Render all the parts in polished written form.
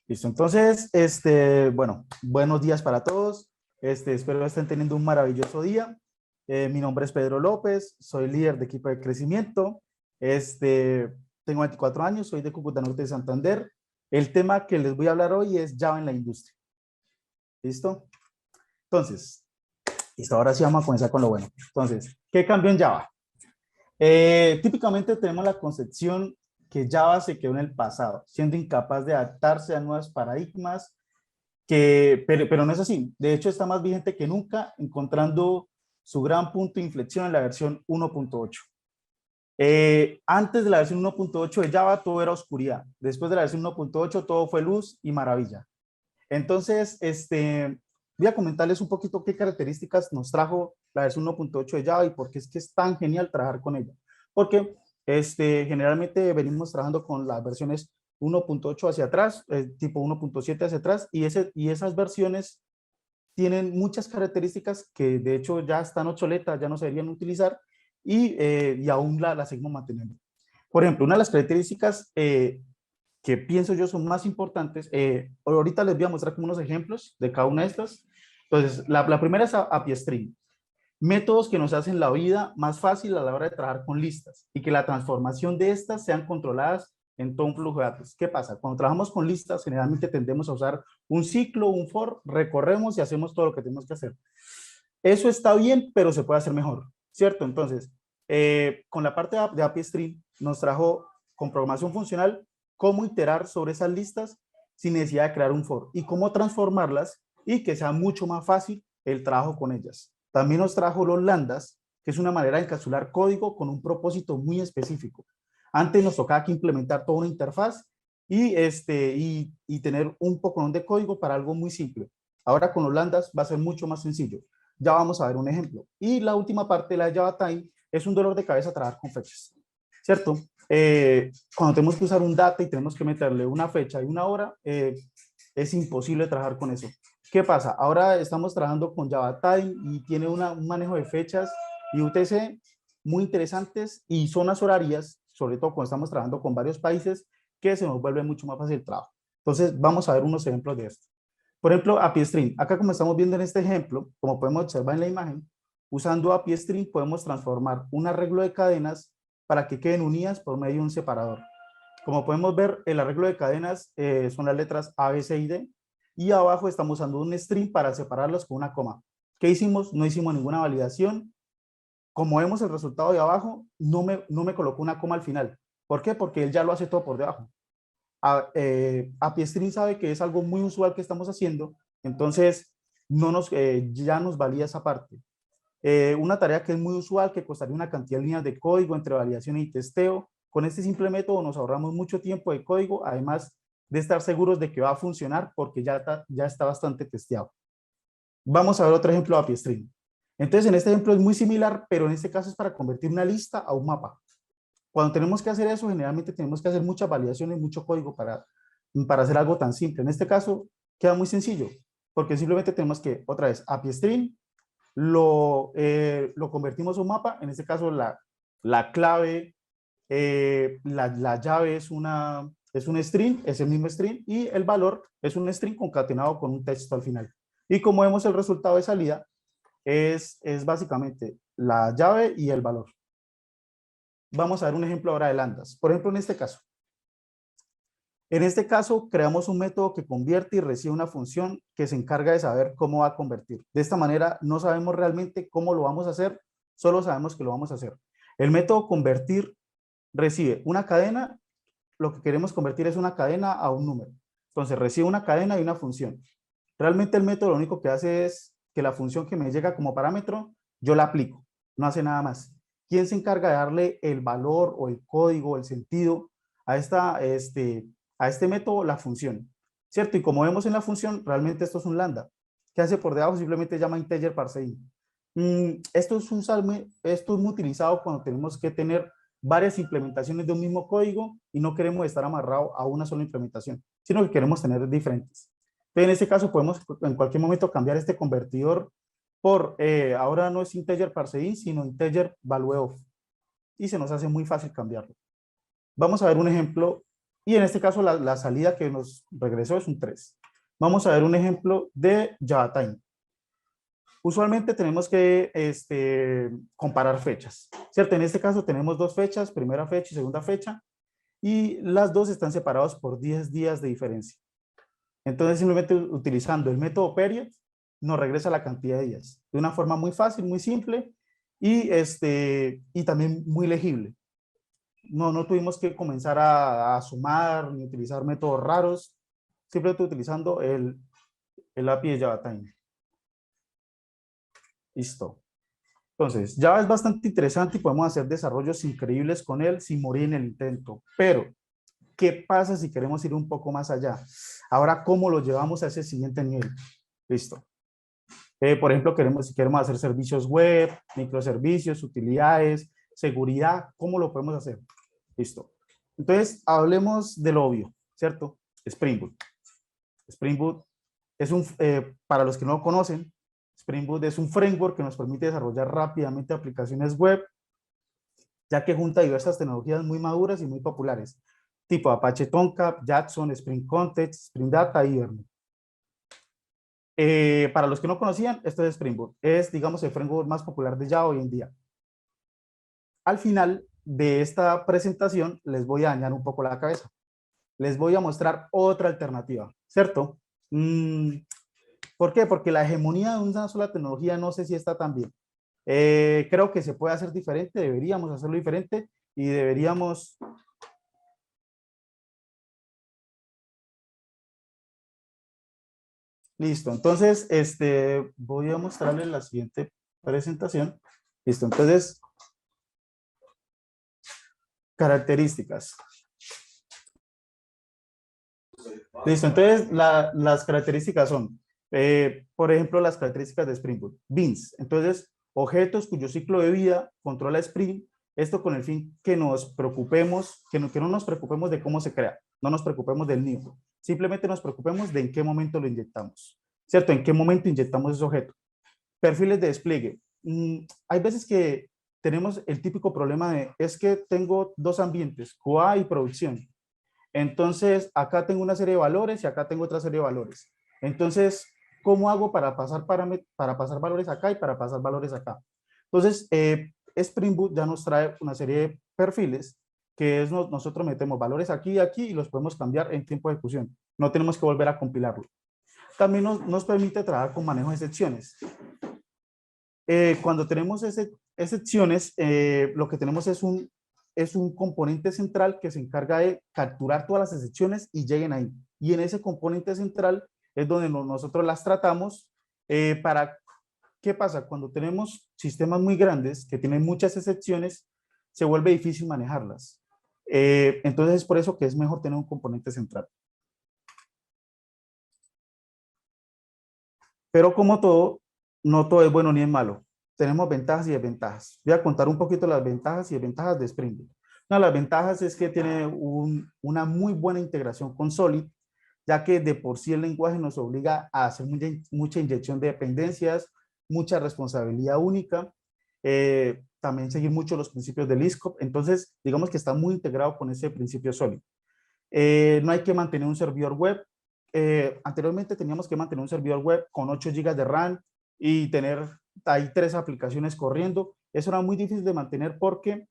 Listo, entonces, bueno, buenos días para todos. Espero que estén teniendo un maravilloso día. Mi nombre es Pedro López, soy líder de equipo de crecimiento. Tengo 24 años, soy de Cúcuta Norte de Santander. El tema que les voy a hablar hoy es Java en la industria. ¿Listo? Entonces, listo, ahora sí vamos a comenzar con lo bueno. Entonces, ¿qué cambió en Java? Típicamente tenemos la concepción que Java se quedó en el pasado, siendo incapaz de adaptarse a nuevos paradigmas pero no es así. De hecho, está más vigente que nunca, encontrando su gran punto de inflexión en la versión 1.8. Antes de la versión 1.8 de Java, todo era oscuridad. Después de la versión 1.8, todo fue luz y maravilla. Entonces, voy a comentarles un poquito qué características nos trajo la versión 1.8 de Java y por qué es que es tan genial trabajar con ella. Porque generalmente venimos trabajando con las versiones 1.8 hacia atrás, tipo 1.7 hacia atrás, y esas versiones tienen muchas características que de hecho ya están obsoletas, ya no se deberían utilizar, y aún la seguimos manteniendo. Por ejemplo, una de las características que pienso yo son más importantes. Ahorita les voy a mostrar como unos ejemplos de cada una de estas. Entonces, la primera es API Stream. Métodos que nos hacen la vida más fácil a la hora de trabajar con listas y que la transformación de estas sean controladas en todo un flujo de datos. ¿Qué pasa? Cuando trabajamos con listas, generalmente tendemos a usar un ciclo, un for, recorremos y hacemos todo lo que tenemos que hacer. Eso está bien, pero se puede hacer mejor, ¿cierto? Entonces, con la parte de API Stream nos trajo con programación funcional cómo iterar sobre esas listas sin necesidad de crear un for y cómo transformarlas y que sea mucho más fácil el trabajo con ellas. También nos trajo los lambdas, que es una manera de encapsular código con un propósito muy específico. Antes nos tocaba que implementar toda una interfaz y tener un poco de código para algo muy simple. Ahora con los lambdas va a ser mucho más sencillo. Ya vamos a ver un ejemplo. Y la última parte de la Java Time es un dolor de cabeza trabajar con fechas, ¿cierto? Cuando tenemos que usar un data y tenemos que meterle una fecha y una hora, es imposible trabajar con eso. ¿Qué pasa? Ahora estamos trabajando con Java Time y tiene un manejo de fechas y UTC muy interesantes y zonas horarias, sobre todo cuando estamos trabajando con varios países, que se nos vuelve mucho más fácil el trabajo. Entonces, vamos a ver unos ejemplos de esto. Por ejemplo, API Stream. Acá como estamos viendo en este ejemplo, como podemos observar en la imagen, usando API Stream podemos transformar un arreglo de cadenas para que queden unidas por medio de un separador. Como podemos ver, el arreglo de cadenas son las letras A, B, C y D, y abajo estamos usando un string para separarlos con una coma. ¿Qué hicimos? No hicimos ninguna validación. Como vemos el resultado de abajo, no me colocó una coma al final. ¿Por qué? Porque él ya lo hace todo por debajo. API Stream sabe que es algo muy usual que estamos haciendo, entonces ya nos valida esa parte. Una tarea que es muy usual, que costaría una cantidad de líneas de código entre validación y testeo. Con este simple método nos ahorramos mucho tiempo de código, además de estar seguros de que va a funcionar porque ya está bastante testeado. Vamos a ver otro ejemplo de API Stream. Entonces, en este ejemplo es muy similar, pero en este caso es para convertir una lista a un mapa. Cuando tenemos que hacer eso, generalmente tenemos que hacer muchas validaciones, mucho código para hacer algo tan simple. En este caso, queda muy sencillo, porque simplemente tenemos que, otra vez, API Stream, lo convertimos a un mapa. En este caso, la clave, la llave es un string, es el mismo string, y el valor es un string concatenado con un texto al final. Y como vemos, el resultado de salida es básicamente la llave y el valor. Vamos a ver un ejemplo ahora de lambdas. Por ejemplo, en este caso, creamos un método que convierte y recibe una función que se encarga de saber cómo va a convertir. De esta manera, no sabemos realmente cómo lo vamos a hacer, solo sabemos que lo vamos a hacer. El método convertir recibe una cadena, lo que queremos convertir es una cadena a un número. Entonces, recibe una cadena y una función. Realmente el método lo único que hace es que la función que me llega como parámetro, yo la aplico, no hace nada más. ¿Quién se encarga de darle el valor o el código, el sentido a este método? La función, ¿cierto? Y como vemos en la función, realmente esto es un lambda. ¿Qué hace por debajo? Simplemente llama integer parseInt. Esto es muy utilizado cuando tenemos que tener varias implementaciones de un mismo código y no queremos estar amarrados a una sola implementación, sino que queremos tener diferentes. Entonces, en este caso podemos en cualquier momento cambiar este convertidor por, ahora no es integer parseInt, sino integer value of, y se nos hace muy fácil cambiarlo. Vamos a ver un ejemplo Y en este caso la salida que nos regresó es un 3. Vamos a ver un ejemplo de JavaTime. Usualmente tenemos que comparar fechas, ¿cierto? En este caso tenemos dos fechas, primera fecha y segunda fecha, y las dos están separadas por 10 días de diferencia. Entonces, simplemente utilizando el método period, nos regresa la cantidad de días, de una forma muy fácil, muy simple, y también muy legible. No tuvimos que comenzar a sumar ni utilizar métodos raros, simplemente utilizando el API de JavaTime. Listo. Entonces, Java es bastante interesante y podemos hacer desarrollos increíbles con él sin morir en el intento. Pero, ¿qué pasa si queremos ir un poco más allá? Ahora, ¿cómo lo llevamos a ese siguiente nivel? Listo. Por ejemplo, si queremos hacer servicios web, microservicios, utilidades, seguridad, ¿cómo lo podemos hacer? Listo. Entonces, hablemos de lo obvio, ¿cierto? Spring Boot. Spring Boot es para los que no lo conocen, Spring Boot es un framework que nos permite desarrollar rápidamente aplicaciones web, ya que junta diversas tecnologías muy maduras y muy populares, tipo Apache Tomcat, Jackson, Spring Context, Spring Data y Hibernate. Para los que no conocían, esto es Spring Boot. Es, digamos, el framework más popular de Java hoy en día. Al final de esta presentación, les voy a dañar un poco la cabeza. Les voy a mostrar otra alternativa, ¿cierto? ¿Por qué? Porque la hegemonía de una sola tecnología no sé si está tan bien. Creo que se puede hacer diferente, deberíamos hacerlo diferente y deberíamos... Listo, entonces voy a mostrarles la siguiente presentación. Listo, entonces, características. Listo, entonces las características son, por ejemplo, las características de Spring Boot. Beans, entonces, objetos cuyo ciclo de vida controla Spring, esto con el fin que nos preocupemos, que no nos preocupemos de cómo se crea, no nos preocupemos del nido, simplemente nos preocupemos de en qué momento lo inyectamos, ¿cierto? En qué momento inyectamos ese objeto. Perfiles de despliegue. Hay veces que tenemos el típico problema de, es que tengo dos ambientes, QA y producción. Entonces, acá tengo una serie de valores y acá tengo otra serie de valores. Entonces, ¿cómo hago para pasar valores acá y para pasar valores acá? Entonces, Spring Boot ya nos trae una serie de perfiles que es nosotros metemos valores aquí y aquí y los podemos cambiar en tiempo de ejecución. No tenemos que volver a compilarlo. También nos permite trabajar con manejo de excepciones. Cuando tenemos excepciones, lo que tenemos es un componente central que se encarga de capturar todas las excepciones y lleguen ahí. Y en ese componente central es donde nosotros las tratamos ¿qué pasa? Cuando tenemos sistemas muy grandes que tienen muchas excepciones, se vuelve difícil manejarlas. Entonces es por eso que es mejor tener un componente central. Pero como todo, no todo es bueno ni es malo. Tenemos ventajas y desventajas. Voy a contar un poquito las ventajas y desventajas de Spring Boot. Una de las ventajas es que tiene una muy buena integración con Solid, ya que de por sí el lenguaje nos obliga a hacer mucha inyección de dependencias, mucha responsabilidad única, también seguir mucho los principios del ISCOP. Entonces, digamos que está muy integrado con ese principio Solid. No hay que mantener un servidor web. Anteriormente teníamos que mantener un servidor web con 8 GB de RAM y tener ahí 3 aplicaciones corriendo. Eso era muy difícil de mantener porque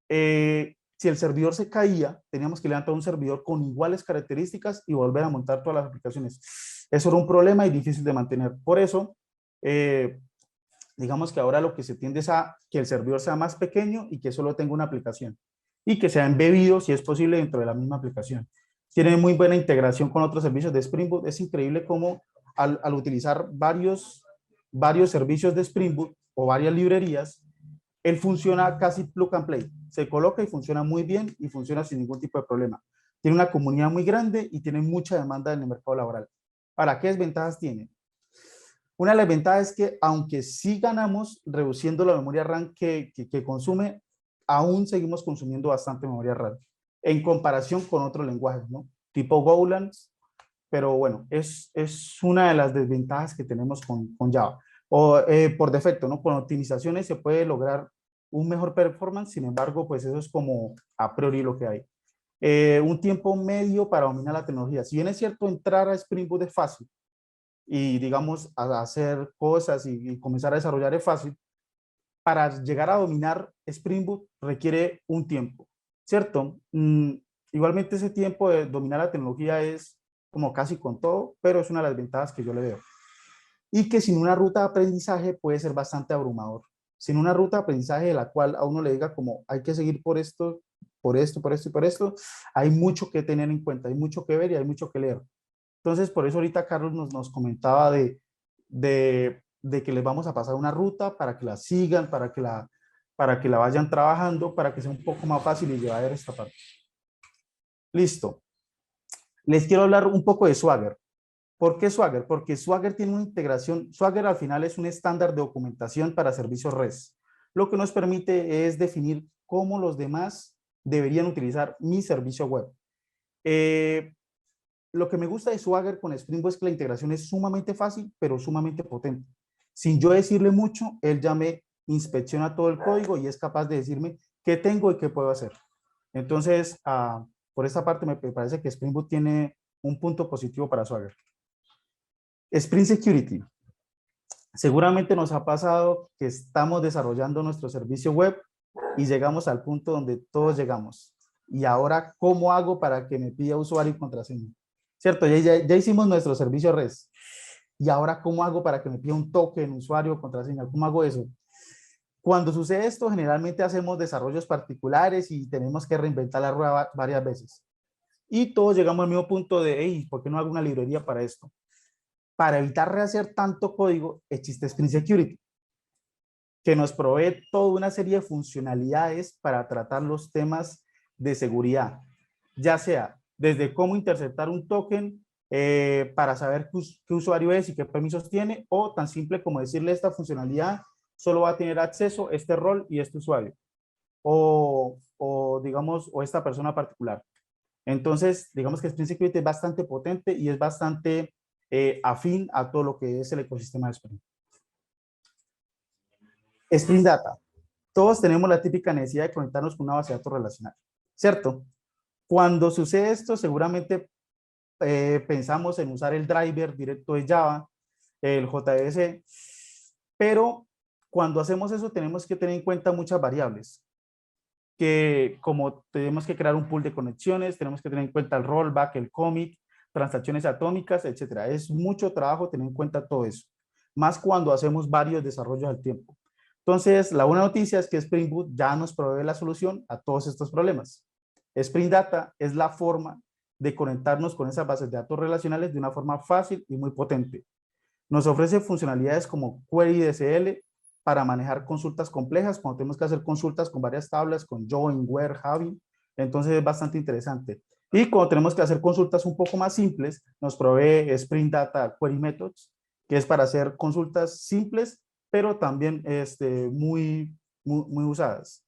si el servidor se caía, teníamos que levantar un servidor con iguales características y volver a montar todas las aplicaciones. Eso era un problema y difícil de mantener. Por eso, digamos que ahora lo que se tiende es a que el servidor sea más pequeño y que solo tenga una aplicación y que sea embebido, si es posible, dentro de la misma aplicación. Tiene muy buena integración con otros servicios de Spring Boot. Es increíble cómo al utilizar varios servicios de Spring Boot o varias librerías, él funciona casi plug and play. Se coloca y funciona muy bien y funciona sin ningún tipo de problema. Tiene una comunidad muy grande y tiene mucha demanda en el mercado laboral. ¿Para qué desventajas tiene? Una de las ventajas es que aunque sí ganamos reduciendo la memoria RAM que consume, aún seguimos consumiendo bastante memoria RAM en comparación con otros lenguajes, ¿no? Tipo Golang, pero bueno, es una de las desventajas que tenemos con Java. O por defecto, ¿no? Con optimizaciones se puede lograr un mejor performance, sin embargo, pues eso es como a priori lo que hay. un tiempo medio para dominar la tecnología. Si bien es cierto, entrar a Spring Boot es fácil y, digamos, a hacer cosas y comenzar a desarrollar es fácil, para llegar a dominar Spring Boot requiere un tiempo, ¿cierto? Igualmente ese tiempo de dominar la tecnología es como casi con todo, pero es una de las ventajas que yo le veo. Y que sin una ruta de aprendizaje puede ser bastante abrumador. Sin una ruta de aprendizaje de la cual a uno le diga como hay que seguir por esto, por esto, por esto y por esto, hay mucho que tener en cuenta, hay mucho que ver y hay mucho que leer. Entonces, por eso ahorita Carlos nos comentaba de que les vamos a pasar una ruta para que la sigan, para que la vayan trabajando, para que sea un poco más fácil y llevar esta parte. Listo. Les quiero hablar un poco de Swagger. ¿Por qué Swagger? Porque Swagger tiene una integración. Swagger al final es un estándar de documentación para servicios REST. Lo que nos permite es definir cómo los demás deberían utilizar mi servicio web. Lo que me gusta de Swagger con Spring Boot es que la integración es sumamente fácil, pero sumamente potente. Sin yo decirle mucho, él ya me inspecciona todo el código y es capaz de decirme qué tengo y qué puedo hacer. Entonces, por esta parte me parece que Spring Boot tiene un punto positivo para Swagger. Spring Security. Seguramente nos ha pasado que estamos desarrollando nuestro servicio web y llegamos al punto donde todos llegamos. Y ahora, ¿cómo hago para que me pida usuario y contraseña? ¿Cierto? Ya hicimos nuestro servicio REST. Y ahora, ¿cómo hago para que me pida un token, usuario o contraseña? ¿Cómo hago eso? Cuando sucede esto, generalmente hacemos desarrollos particulares y tenemos que reinventar la rueda varias veces. Y todos llegamos al mismo punto de, hey, ¿por qué no hago una librería para esto? Para evitar rehacer tanto código, existe Spring Security, que nos provee toda una serie de funcionalidades para tratar los temas de seguridad, ya sea desde cómo interceptar un token para saber qué usuario es y qué permisos tiene, o tan simple como decirle esta funcionalidad solo va a tener acceso este rol y este usuario, digamos, o esta persona particular. Entonces, digamos que Spring Security es bastante potente y es bastante afín a todo lo que es el ecosistema de Spring. Spring Data. Todos tenemos la típica necesidad de conectarnos con una base de datos relacional, ¿cierto? Cuando sucede esto, seguramente pensamos en usar el driver directo de Java, el JDBC, pero cuando hacemos eso tenemos que tener en cuenta muchas variables, que como tenemos que crear un pool de conexiones, tenemos que tener en cuenta el rollback, el commit, transacciones atómicas, etcétera. Es mucho trabajo tener en cuenta todo eso, más cuando hacemos varios desarrollos al tiempo. Entonces, la buena noticia es que Spring Boot ya nos provee la solución a todos estos problemas. Spring Data es la forma de conectarnos con esas bases de datos relacionales de una forma fácil y muy potente. Nos ofrece funcionalidades como Query DSL para manejar consultas complejas, cuando tenemos que hacer consultas con varias tablas, con join, where, having, entonces es bastante interesante. Y cuando tenemos que hacer consultas un poco más simples, nos provee Spring Data Query Methods, que es para hacer consultas simples, pero también muy usadas.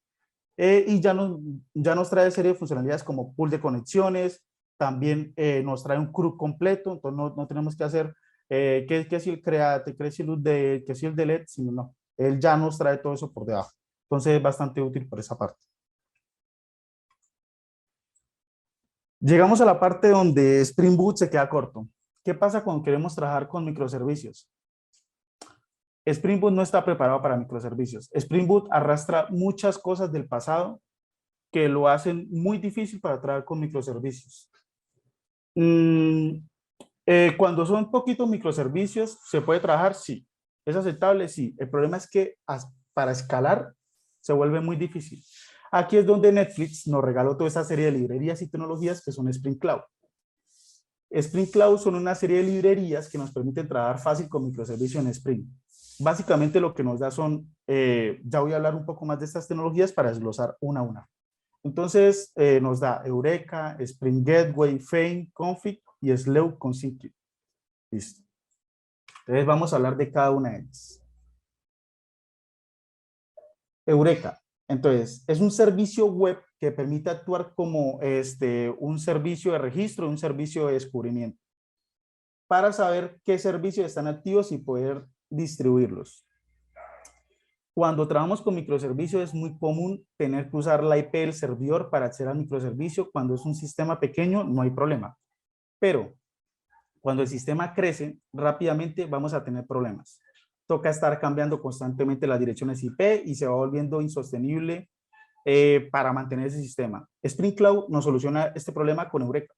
Y ya nos trae serie de funcionalidades como pool de conexiones, también nos trae un CRUD completo, entonces no tenemos que hacer que si el create, que si el update, que si el delete, sino no, él ya nos trae todo eso por debajo. Entonces es bastante útil por esa parte. Llegamos a la parte donde Spring Boot se queda corto. ¿Qué pasa cuando queremos trabajar con microservicios? Spring Boot no está preparado para microservicios. Spring Boot arrastra muchas cosas del pasado que lo hacen muy difícil para trabajar con microservicios. Cuando son poquitos microservicios, ¿se puede trabajar? Sí. ¿Es aceptable? Sí. El problema es que para escalar se vuelve muy difícil. Aquí es donde Netflix nos regaló toda esa serie de librerías y tecnologías que son Spring Cloud. Spring Cloud son una serie de librerías que nos permiten trabajar fácil con microservicios en Spring. Básicamente lo que nos da son, ya voy a hablar un poco más de estas tecnologías para desglosar una a una. Entonces nos da Eureka, Spring Gateway, Feign, Config y Slow con Syncli. Listo. Entonces vamos a hablar de cada una de ellas. Eureka. Entonces, es un servicio web que permite actuar como un servicio de registro, un servicio de descubrimiento, para saber qué servicios están activos y poder distribuirlos. Cuando trabajamos con microservicios es muy común tener que usar la IP del servidor para acceder al microservicio. Cuando es un sistema pequeño no hay problema, pero cuando el sistema crece rápidamente vamos a tener problemas. Toca estar cambiando constantemente las direcciones IP y se va volviendo insostenible para mantener ese sistema. Spring Cloud nos soluciona este problema con Eureka.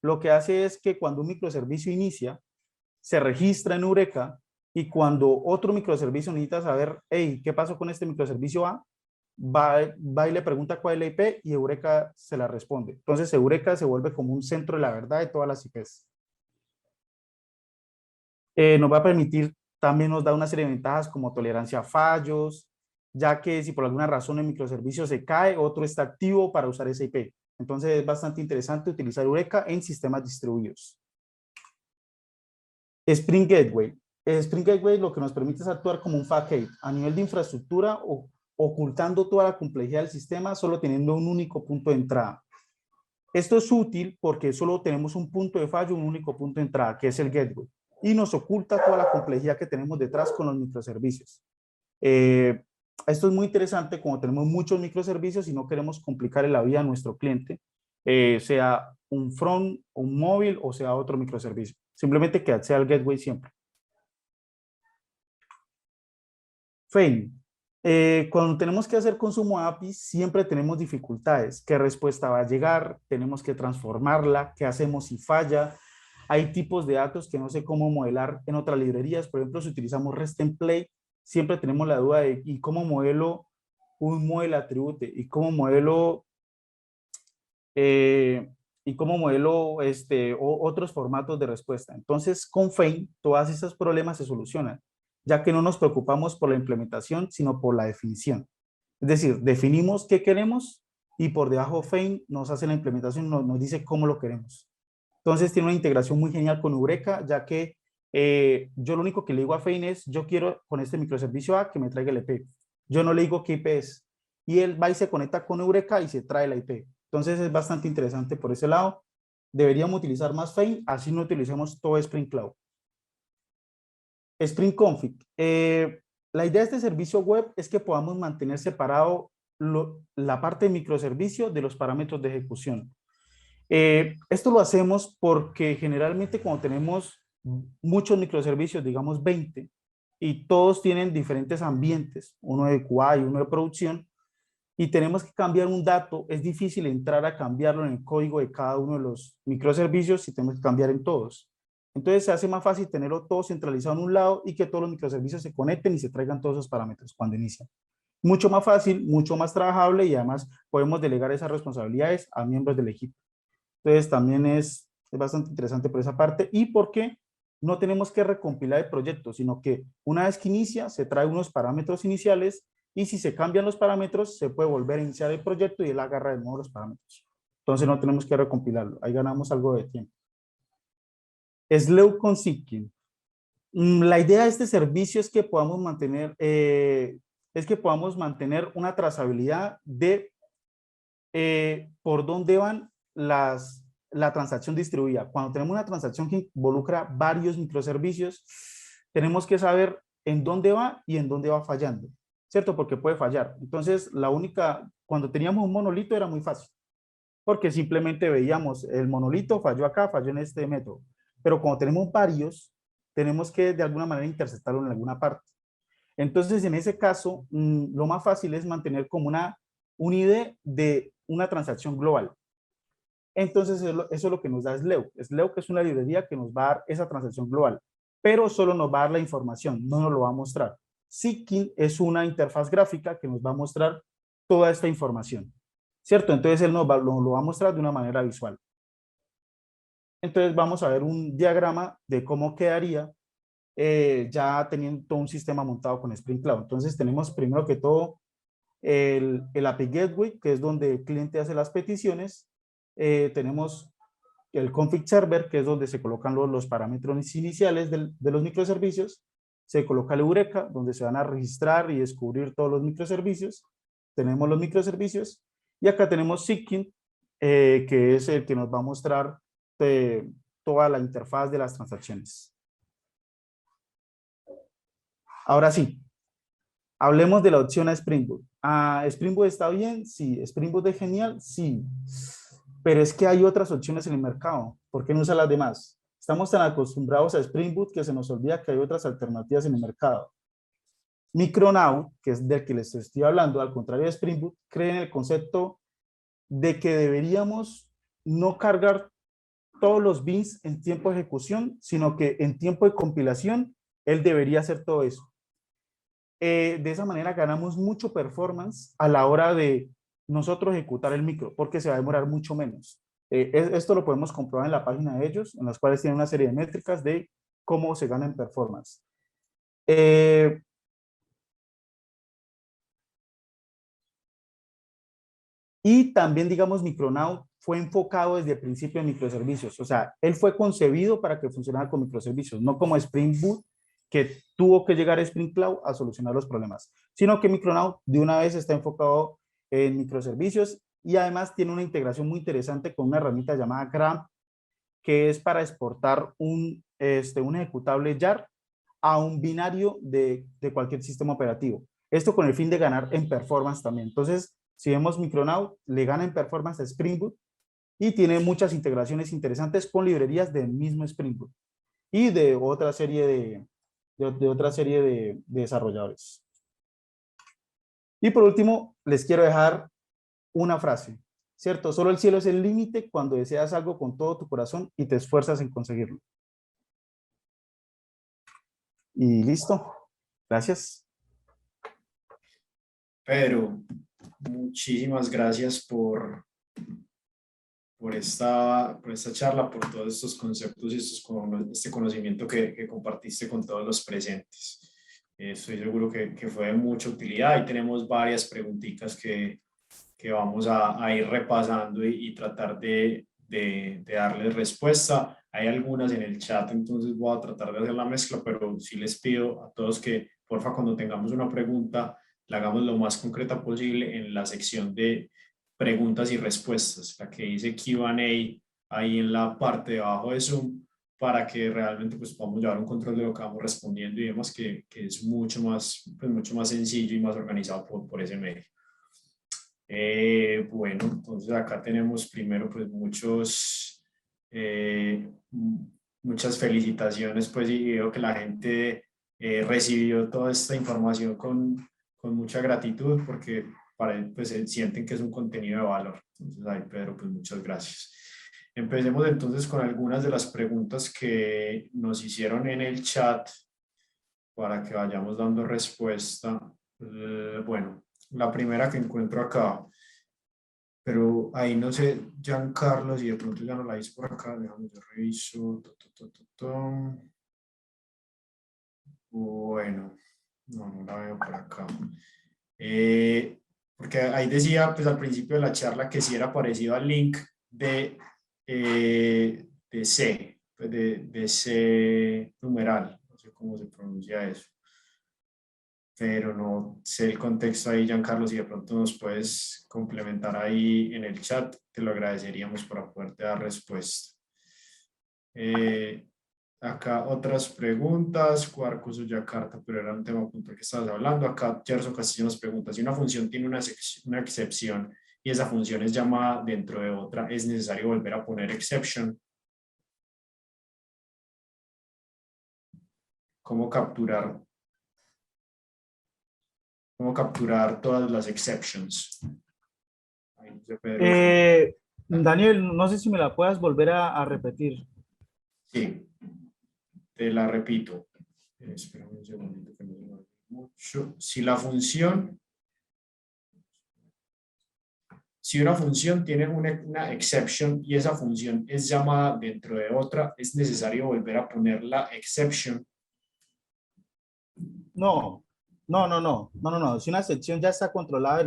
Lo que hace es que cuando un microservicio inicia, se registra en Eureka y cuando otro microservicio necesita saber, hey, ¿qué pasó con este microservicio A? Va y le pregunta cuál es la IP y Eureka se la responde. Entonces Eureka se vuelve como un centro de la verdad de todas las IPs. Nos va a permitir, también nos da una serie de ventajas como tolerancia a fallos, ya que si por alguna razón el microservicio se cae, otro está activo para usar esa IP. Entonces es bastante interesante utilizar Eureka en sistemas distribuidos. Spring Gateway. Spring Gateway lo que nos permite es actuar como un facade a nivel de infraestructura, ocultando toda la complejidad del sistema, solo teniendo un único punto de entrada. Esto es útil porque solo tenemos un punto de fallo, un único punto de entrada, que es el gateway, y nos oculta toda la complejidad que tenemos detrás con los microservicios. Esto es muy interesante cuando tenemos muchos microservicios y no queremos complicarle la vida a nuestro cliente, sea un front, un móvil o sea otro microservicio. Simplemente que acceda al gateway siempre. Fail. Cuando tenemos que hacer consumo de APIs, siempre tenemos dificultades. ¿Qué respuesta va a llegar? Tenemos que transformarla. ¿Qué hacemos si falla? Hay tipos de datos que no sé cómo modelar en otras librerías. Por ejemplo, si utilizamos REST Template, siempre tenemos la duda de ¿y cómo modelo un modelo atribute? ¿Y cómo modelo, eh, otros formatos de respuesta? Entonces, con Fein, todos esos problemas se solucionan, ya que no nos preocupamos por la implementación, sino por la definición. Es decir, definimos qué queremos y por debajo Fein nos hace la implementación, nos dice cómo lo queremos. Entonces tiene una integración muy genial con Eureka, ya que yo lo único que le digo a Fein es, yo quiero con este microservicio A que me traiga el IP. Yo no le digo qué IP es. Y él va y se conecta con Eureka y se trae la IP. Entonces es bastante interesante por ese lado. Deberíamos utilizar más Fein, así no utilicemos todo Spring Cloud. Spring Config. La idea de este servicio web es que podamos mantener separado la parte de microservicio de los parámetros de ejecución. Esto lo hacemos porque generalmente cuando tenemos muchos microservicios, digamos 20, y todos tienen diferentes ambientes, uno de QA y uno de producción, y tenemos que cambiar un dato, es difícil entrar a cambiarlo en el código de cada uno de los microservicios si tenemos que cambiar en todos. Entonces se hace más fácil tenerlo todo centralizado en un lado y que todos los microservicios se conecten y se traigan todos esos parámetros cuando inician. Mucho más fácil, mucho más trabajable y además podemos delegar esas responsabilidades a miembros del equipo. Entonces también es bastante interesante por esa parte y porque no tenemos que recompilar el proyecto, sino que una vez que inicia se trae unos parámetros iniciales y si se cambian los parámetros se puede volver a iniciar el proyecto y él agarra de nuevo los parámetros. Entonces no tenemos que recompilarlo, ahí ganamos algo de tiempo. Slow Consigning. La idea de este servicio es que podamos mantener una trazabilidad de por dónde van la transacción distribuida. Cuando tenemos una transacción que involucra varios microservicios, tenemos que saber en dónde va y en dónde va fallando, ¿cierto? Porque puede fallar. Entonces, cuando teníamos un monolito era muy fácil, porque simplemente veíamos el monolito falló acá, falló en este método. Pero cuando tenemos varios, tenemos que de alguna manera interceptarlo en alguna parte. Entonces, en ese caso, lo más fácil es mantener como un ID de una transacción global. Entonces, eso es lo que nos da Sleu. Sleu que es una librería que nos va a dar esa transacción global, pero solo nos va a dar la información, no nos lo va a mostrar. Seeking es una interfaz gráfica que nos va a mostrar toda esta información, ¿cierto? Entonces, él lo va a mostrar de una manera visual. Entonces, vamos a ver un diagrama de cómo quedaría ya teniendo todo un sistema montado con Spring Cloud. Entonces, tenemos primero que todo el API Gateway, que es donde el cliente hace las peticiones. Tenemos el config server, que es donde se colocan los parámetros iniciales de los microservicios. Se coloca el Eureka, donde se van a registrar y descubrir todos los microservicios. Tenemos los microservicios. Y acá tenemos Seeking, que es el que nos va a mostrar toda la interfaz de las transacciones. Ahora sí, Hablemos de la opción a Spring Boot. ¿Spring Boot está bien? Sí. ¿Spring Boot es genial? Sí. Pero es que hay otras opciones en el mercado. ¿Por qué no usar las demás? Estamos tan acostumbrados a Spring Boot que se nos olvida que hay otras alternativas en el mercado. Micronaut, que es del que les estoy hablando, al contrario de Spring Boot, cree en el concepto de que deberíamos no cargar todos los bins en tiempo de ejecución, sino que en tiempo de compilación, él debería hacer todo eso. De esa manera ganamos mucho performance a la hora de nosotros ejecutar el micro, porque se va a demorar mucho menos. Esto lo podemos comprobar en la página de ellos, en las cuales tienen una serie de métricas de cómo se gana en performance. Y también, digamos, Micronaut fue enfocado desde el principio en microservicios. O sea, él fue concebido para que funcionara con microservicios, no como Spring Boot, que tuvo que llegar a Spring Cloud a solucionar los problemas, sino que Micronaut de una vez está enfocado en microservicios y además tiene una integración muy interesante con una herramienta llamada Gram, que es para exportar un ejecutable jar a un binario de cualquier sistema operativo. Esto con el fin de ganar en performance también. Entonces, si vemos Micronaut, le gana en performance a Spring Boot y tiene muchas integraciones interesantes con librerías del mismo Spring Boot y de otra serie de desarrolladores. Y por último, les quiero dejar una frase, ¿cierto? Solo el cielo es el límite cuando deseas algo con todo tu corazón y te esfuerzas en conseguirlo. Y listo. Gracias. Pedro, muchísimas gracias por esta charla, por todos estos conceptos y este conocimiento que compartiste con todos los presentes. Estoy seguro que fue de mucha utilidad y tenemos varias preguntitas que vamos a ir repasando y tratar de darles respuesta. Hay algunas en el chat, entonces voy a tratar de hacer la mezcla, pero sí les pido a todos que, porfa, cuando tengamos una pregunta, la hagamos lo más concreta posible en la sección de preguntas y respuestas, la que dice Q&A ahí en la parte de abajo de Zoom, para que realmente pues podamos llevar un control de lo que vamos respondiendo y vemos que es mucho más sencillo y más organizado por ese medio. Bueno, entonces acá tenemos primero pues muchas felicitaciones pues y veo que la gente recibió toda esta información con mucha gratitud porque pues sienten que es un contenido de valor. Entonces ahí Pedro pues muchas gracias. Empecemos entonces con algunas de las preguntas que nos hicieron en el chat para que vayamos dando respuesta. Bueno, la primera que encuentro acá, pero ahí no sé, Giancarlo, si de pronto ya no la hice por acá, déjame yo reviso. Bueno, no la veo por acá. Porque ahí decía, pues al principio de la charla, que sí era parecido al link de C, pues de C numeral, no sé cómo se pronuncia eso. Pero no sé el contexto ahí, Giancarlo, si de pronto nos puedes complementar ahí en el chat, te lo agradeceríamos para poderte dar respuesta. Acá otras preguntas, Quarkus o Yakarta, pero era un tema puntual que estabas hablando. Acá Gerson Castillo nos pregunta, si una función tiene una excepción y esa función es llamada dentro de otra, ¿es necesario volver a poner exception? ¿Cómo capturar todas las exceptions? Daniel, no sé si me la puedas volver a repetir. Sí, te la repito. Espérame un segundito que no se me olvide mucho. Si una función tiene una exception y esa función es llamada dentro de otra, ¿es necesario volver a poner la exception? No. Si una sección ya está controlada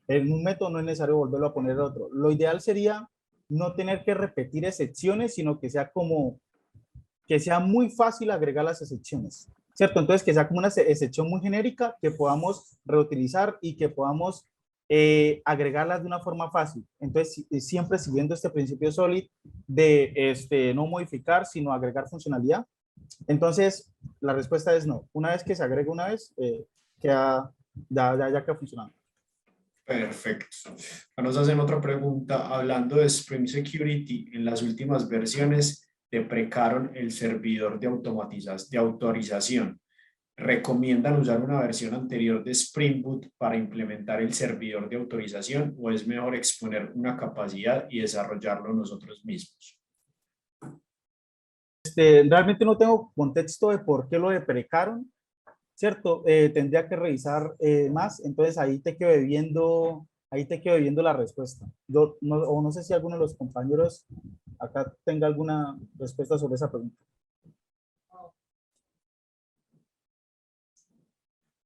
en un método, no es necesario volverlo a poner en otro. Lo ideal sería no tener que repetir excepciones, sino que sea muy fácil agregar las excepciones, ¿cierto? Entonces, que sea como una excepción muy genérica que podamos reutilizar y que podamos agregarlas de una forma fácil. Entonces, siempre siguiendo este principio SOLID de no modificar, sino agregar funcionalidad. Entonces, la respuesta es no. Una vez que se agrega una vez, ya queda funcionando. Perfecto. Ahora nos hacen otra pregunta. Hablando de Spring Security, en las últimas versiones deprecaron el servidor de autorización. ¿Recomiendan usar una versión anterior de Spring Boot para implementar el servidor de autorización o es mejor exponer una capacidad y desarrollarlo nosotros mismos? Realmente no tengo contexto de por qué lo deprecaron, ¿cierto? Tendría que revisar más, entonces ahí te quedo viendo la respuesta. Yo no, o no sé si alguno de los compañeros acá tenga alguna respuesta sobre esa pregunta.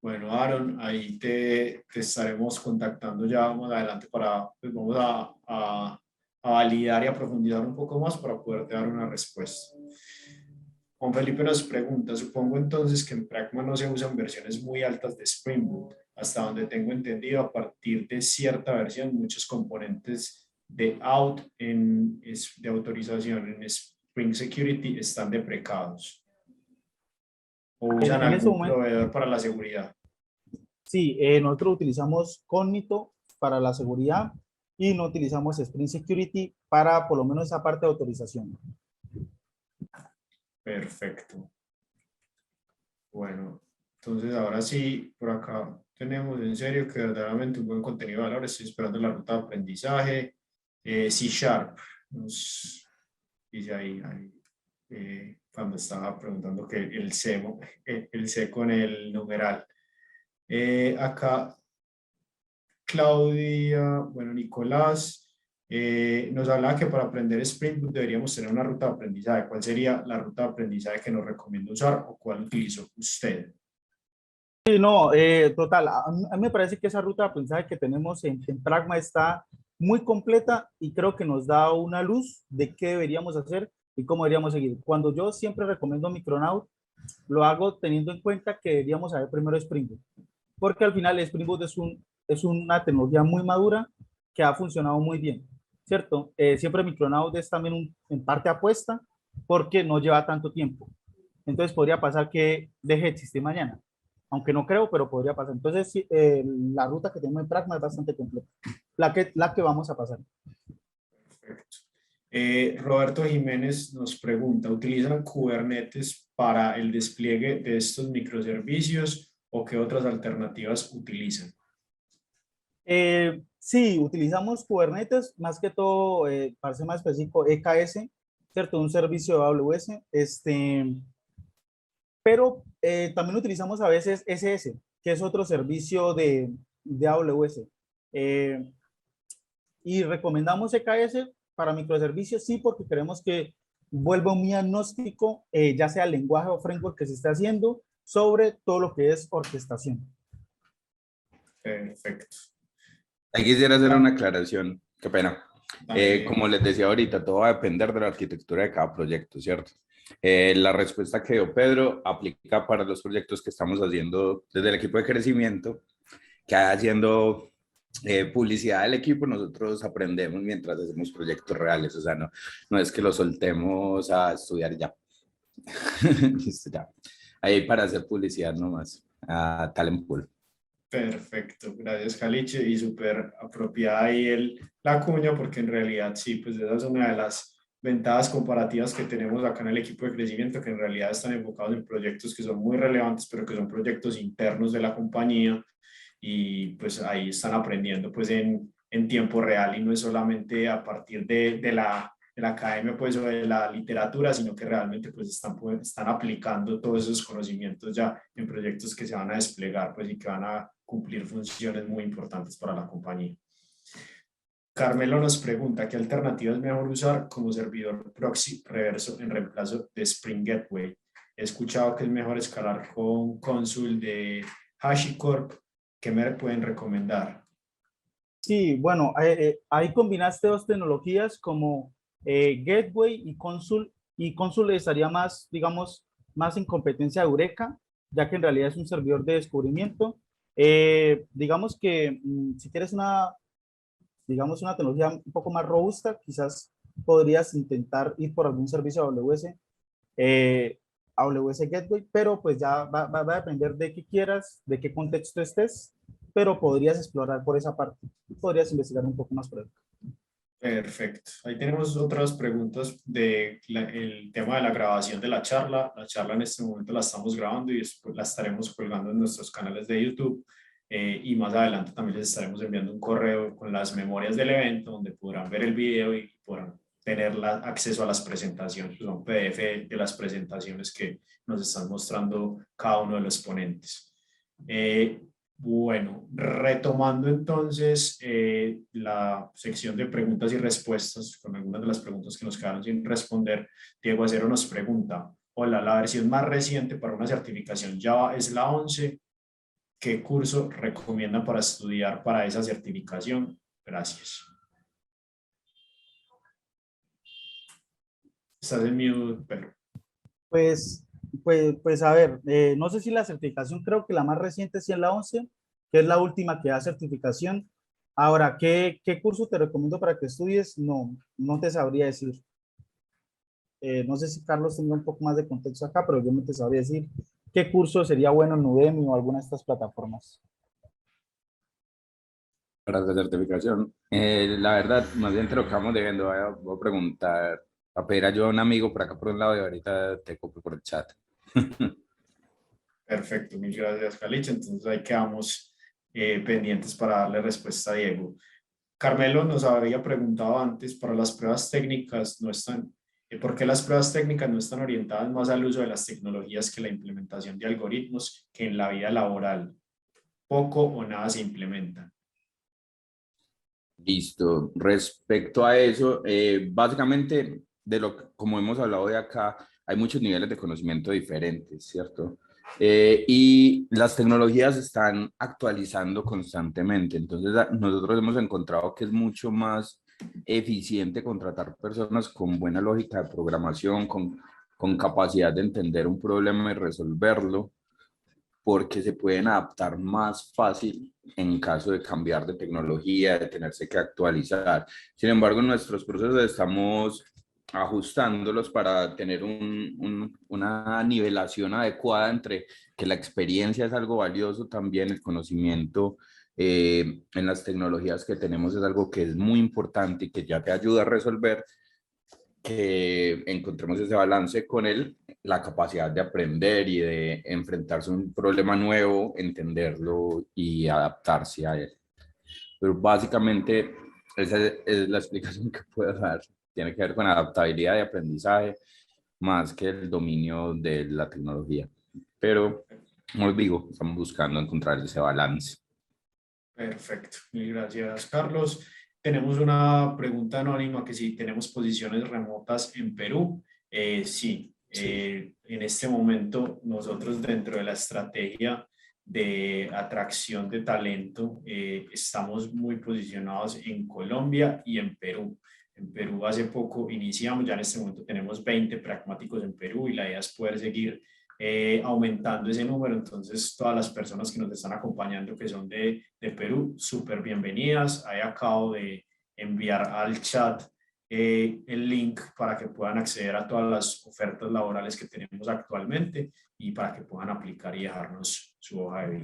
Bueno, Aaron, ahí te estaremos contactando ya más adelante para, pues vamos a validar y a profundizar un poco más para poderte dar una respuesta. Juan Felipe nos pregunta, supongo entonces que en Pragma no se usan versiones muy altas de Spring Boot. Hasta donde tengo entendido, a partir de cierta versión, muchos componentes de de autorización en Spring Security están deprecados o usan En ese algún momento, proveedor para la seguridad. sí, nosotros utilizamos Cognito para la seguridad y no utilizamos Spring Security para por lo menos esa parte de autorización. Perfecto. Bueno, entonces ahora sí, por acá tenemos en serio que verdaderamente un buen contenido de valor. Estoy esperando la ruta de aprendizaje. C Sharp nos dice cuando estaba preguntando que el C con el numeral. Acá Claudia, bueno, Nicolás, nos hablaba que para aprender Spring Boot deberíamos tener una ruta de aprendizaje. ¿Cuál sería la ruta de aprendizaje que nos recomienda usar o cuál utilizó usted? Sí, no, total, a mí me parece que esa ruta de aprendizaje que tenemos en Pragma está muy completa y creo que nos da una luz de qué deberíamos hacer y cómo deberíamos seguir. Cuando yo siempre recomiendo Micronaut, lo hago teniendo en cuenta que deberíamos saber primero Spring Boot, porque al final Spring Boot es una tecnología muy madura que ha funcionado muy bien, ¿cierto? Siempre Micronaut es también en parte apuesta porque no lleva tanto tiempo. Entonces podría pasar que deje de existir mañana, aunque no creo, pero podría pasar. Entonces sí, la ruta que tengo en Pragma es bastante completa, la que vamos a pasar. Perfecto. Roberto Jiménez nos pregunta, ¿utilizan Kubernetes para el despliegue de estos microservicios o qué otras alternativas utilizan? Sí, utilizamos Kubernetes, más que todo, para ser más específico, EKS, ¿cierto? Un servicio de AWS, pero también utilizamos a veces SS, que es otro servicio de AWS. Eh, y recomendamos EKS para microservicios, sí, porque queremos que vuelva un diagnóstico, ya sea el lenguaje o framework que se esté haciendo, sobre todo lo que es orquestación. Perfecto. Ahí quisiera hacer una aclaración, qué pena. Dale. Como les decía ahorita, todo va a depender de la arquitectura de cada proyecto, ¿cierto? La respuesta que dio Pedro aplica para los proyectos que estamos haciendo desde el equipo de crecimiento, que haciendo publicidad del equipo, nosotros aprendemos mientras hacemos proyectos reales, o sea, no es que lo soltemos a estudiar ya. Listo, ya. Ahí para hacer publicidad nomás, a Talent Pool. Perfecto, gracias Caliche y súper apropiada ahí la cuña porque en realidad sí, pues esa es una de las ventajas comparativas que tenemos acá en el equipo de crecimiento que en realidad están enfocados en proyectos que son muy relevantes pero que son proyectos internos de la compañía y pues ahí están aprendiendo pues en tiempo real y no es solamente a partir de la academia pues o de la literatura, sino que realmente pues están aplicando todos esos conocimientos ya en proyectos que se van a desplegar pues y que van a cumplir funciones muy importantes para la compañía. Carmelo nos pregunta, ¿qué alternativa es mejor usar como servidor proxy reverso en reemplazo de Spring Gateway? He escuchado que es mejor escalar con Consul de HashiCorp. ¿Qué me pueden recomendar? Sí, bueno, ahí combinaste dos tecnologías como Gateway y Consul estaría más, digamos, más en competencia de Eureka, ya que en realidad es un servidor de descubrimiento. Digamos que si quieres digamos, una tecnología un poco más robusta, quizás podrías intentar ir por algún servicio AWS. AWS Gateway, pero pues ya va a depender de qué quieras, de qué contexto estés, pero podrías explorar por esa parte, podrías investigar un poco más por eso. Perfecto. Ahí tenemos otras preguntas de el tema de la grabación de la charla. La charla en este momento la estamos grabando y después la estaremos colgando en nuestros canales de YouTube. Y más adelante también les estaremos enviando un correo con las memorias del evento donde podrán ver el video y podrán tener acceso a las presentaciones, un PDF de las presentaciones que nos están mostrando cada uno de los ponentes. Bueno, retomando entonces la sección de preguntas y respuestas, con algunas de las preguntas que nos quedaron sin responder, Diego Acero nos pregunta, hola, la versión más reciente para una certificación Java es la 11. ¿Qué curso recomiendan para estudiar para esa certificación? Gracias. Estás en mute, Pedro. Pues a ver, no sé si la certificación, creo que la más reciente sí es la 11, que es la última que da certificación. Ahora, ¿qué curso te recomiendo para que estudies? No te sabría decir. No sé si Carlos tenga un poco más de contexto acá, pero yo no te sabría decir qué curso sería bueno en Udemy o alguna de estas plataformas. Para la certificación, la verdad, más bien te lo acabamos de viendo. Voy a preguntar, a pedir ayuda a un amigo por acá por un lado y ahorita te copio por el chat. Perfecto, mil gracias, Caliche. Entonces ahí quedamos pendientes para darle respuesta a Diego. Carmelo nos había preguntado antes, para las pruebas técnicas no están, ¿por qué las pruebas técnicas no están orientadas más al uso de las tecnologías que la implementación de algoritmos que en la vida laboral? Poco o nada se implementa. Listo. Respecto a eso, básicamente, como hemos hablado de acá, hay muchos niveles de conocimiento diferentes, ¿cierto? Y las tecnologías se están actualizando constantemente. Entonces, nosotros hemos encontrado que es mucho más eficiente contratar personas con buena lógica de programación, con capacidad de entender un problema y resolverlo, porque se pueden adaptar más fácil en caso de cambiar de tecnología, de tenerse que actualizar. Sin embargo, en nuestros procesos estamos ajustándolos para tener una nivelación adecuada entre que la experiencia es algo valioso, también el conocimiento en las tecnologías que tenemos es algo que es muy importante y que ya te ayuda a resolver, que encontremos ese balance con él, la capacidad de aprender y de enfrentarse a un problema nuevo, entenderlo y adaptarse a él. Pero básicamente esa es la explicación que puedo dar. Tiene que ver con adaptabilidad y aprendizaje más que el dominio de la tecnología. Pero, como les digo, estamos buscando encontrar ese balance. Perfecto, mil gracias, Carlos. Tenemos una pregunta anónima que si tenemos posiciones remotas en Perú. Sí, en este momento nosotros dentro de la estrategia de atracción de talento estamos muy posicionados en Colombia y en Perú. En Perú hace poco iniciamos, ya en este momento tenemos 20 pragmáticos en Perú y la idea es poder seguir aumentando ese número. Entonces, todas las personas que nos están acompañando que son de Perú, súper bienvenidas. Ahí acabo de enviar al chat el link para que puedan acceder a todas las ofertas laborales que tenemos actualmente y para que puedan aplicar y dejarnos su hoja de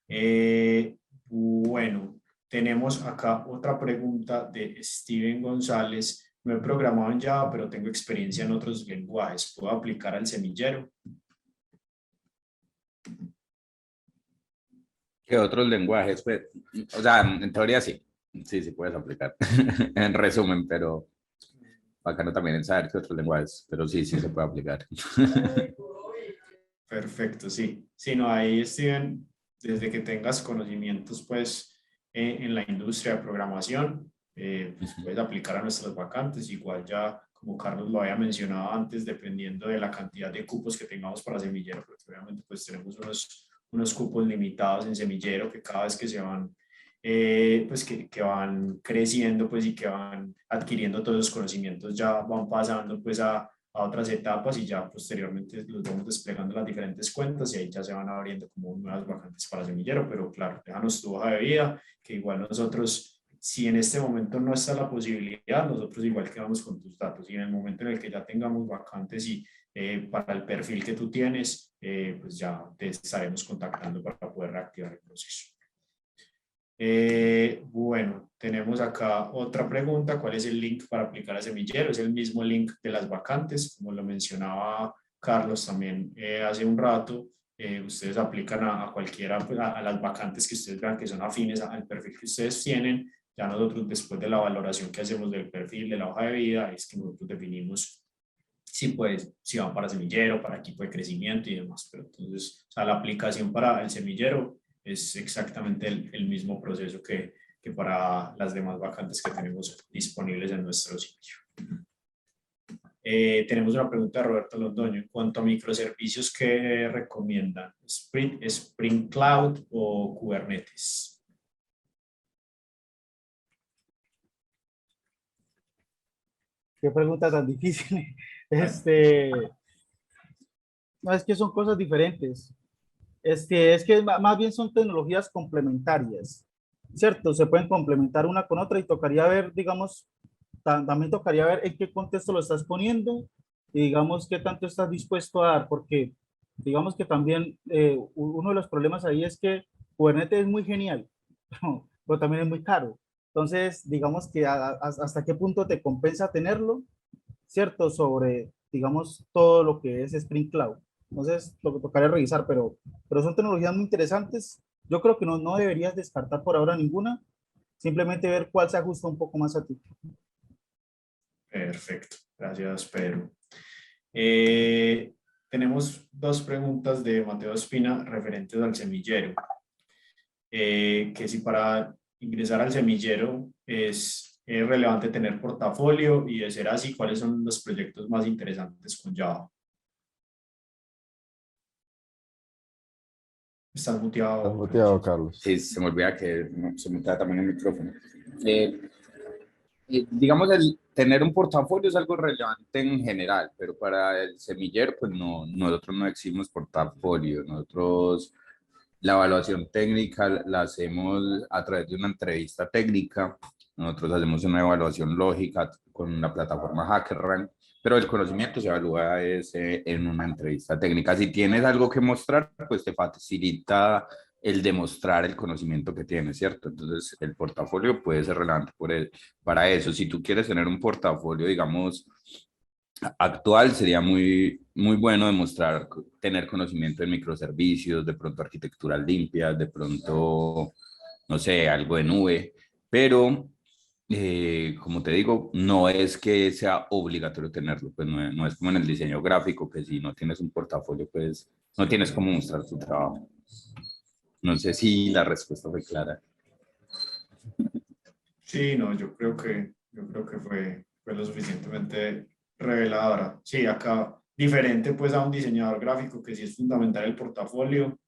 vida. Bueno, tenemos acá otra pregunta de Steven González. No he programado en Java, pero tengo experiencia en otros lenguajes. ¿Puedo aplicar al semillero? ¿Qué otros lenguajes? Pues, o sea, en teoría sí. Sí puedes aplicar. En resumen, pero bacano también en saber qué otros lenguajes, pero sí se puede aplicar. Perfecto, sí. Sí, no, ahí Steven, desde que tengas conocimientos, pues, en la industria de programación, pues, puedes aplicar a nuestras vacantes. Igual ya, como Carlos lo había mencionado antes, dependiendo de la cantidad de cupos que tengamos para semillero, porque obviamente, pues, tenemos unos cupos limitados en semillero que cada vez que se van, pues, que van creciendo, pues, y que van adquiriendo todos los conocimientos, ya van pasando, pues, a otras etapas y ya posteriormente los vamos desplegando en las diferentes cuentas y ahí ya se van abriendo como nuevas vacantes para semillero, pero claro, déjanos tu hoja de vida, que igual nosotros, si en este momento no está la posibilidad, nosotros igual quedamos con tus datos y en el momento en el que ya tengamos vacantes y para el perfil que tú tienes, pues ya te estaremos contactando para poder reactivar el proceso. Bueno, tenemos acá otra pregunta. ¿Cuál es el link para aplicar a Semillero? Es el mismo link de las vacantes, como lo mencionaba Carlos también hace un rato. Ustedes aplican a cualquiera, pues, a las vacantes que ustedes vean que son afines al perfil que ustedes tienen. Ya nosotros, después de la valoración que hacemos del perfil, de la hoja de vida, es que nosotros definimos si, pues, si van para semillero, para equipo de crecimiento y demás. Pero entonces, o sea, la aplicación para el semillero es exactamente el mismo proceso que para las demás vacantes que tenemos disponibles en nuestro sitio. Tenemos una pregunta de Roberto Londoño. En cuanto a microservicios, ¿qué recomiendan? ¿Spring Cloud o Kubernetes? Qué pregunta tan difícil. No, es que son cosas diferentes. Es que más bien son tecnologías complementarias, ¿cierto? Se pueden complementar una con otra y tocaría ver, digamos, también tocaría ver en qué contexto lo estás poniendo y digamos qué tanto estás dispuesto a dar, porque digamos que también uno de los problemas ahí es que Kubernetes es muy genial, pero también es muy caro. Entonces, digamos que hasta qué punto te compensa tenerlo, ¿cierto? Sobre, digamos, todo lo que es Spring Cloud. Entonces, lo que tocaría revisar, pero son tecnologías muy interesantes. Yo creo que no deberías descartar por ahora ninguna, simplemente ver cuál se ajusta un poco más a ti. Perfecto, gracias Pedro. Tenemos dos preguntas de Mateo Espina referentes al semillero. Que si para ingresar al semillero es relevante tener portafolio y de ser así, ¿cuáles son los proyectos más interesantes con Java? ¿Estás Estás muteado, muteado, Carlos? Carlos. Sí, se me olvida que no, se me da también el micrófono. Digamos, el tener un portafolio es algo relevante en general, pero para el semillero, pues no, nosotros no exhibimos portafolio. Nosotros la evaluación técnica la hacemos a través de una entrevista técnica. Nosotros hacemos una evaluación lógica con la plataforma HackerRank, pero el conocimiento se evalúa en una entrevista técnica. Si tienes algo que mostrar, pues te facilita el demostrar el conocimiento que tienes, ¿cierto? Entonces, el portafolio puede ser relevante para eso. Si tú quieres tener un portafolio, digamos, actual, sería muy bueno demostrar, tener conocimiento de microservicios, de pronto arquitecturas limpias, de pronto, no sé, algo de nube, pero como te digo, no es que sea obligatorio tenerlo, pues no es como en el diseño gráfico, que si no tienes un portafolio, pues no tienes cómo mostrar tu trabajo. No sé si la respuesta fue clara. Sí, no, yo creo que fue lo suficientemente reveladora. Sí, acá diferente pues a un diseñador gráfico que sí es fundamental el portafolio,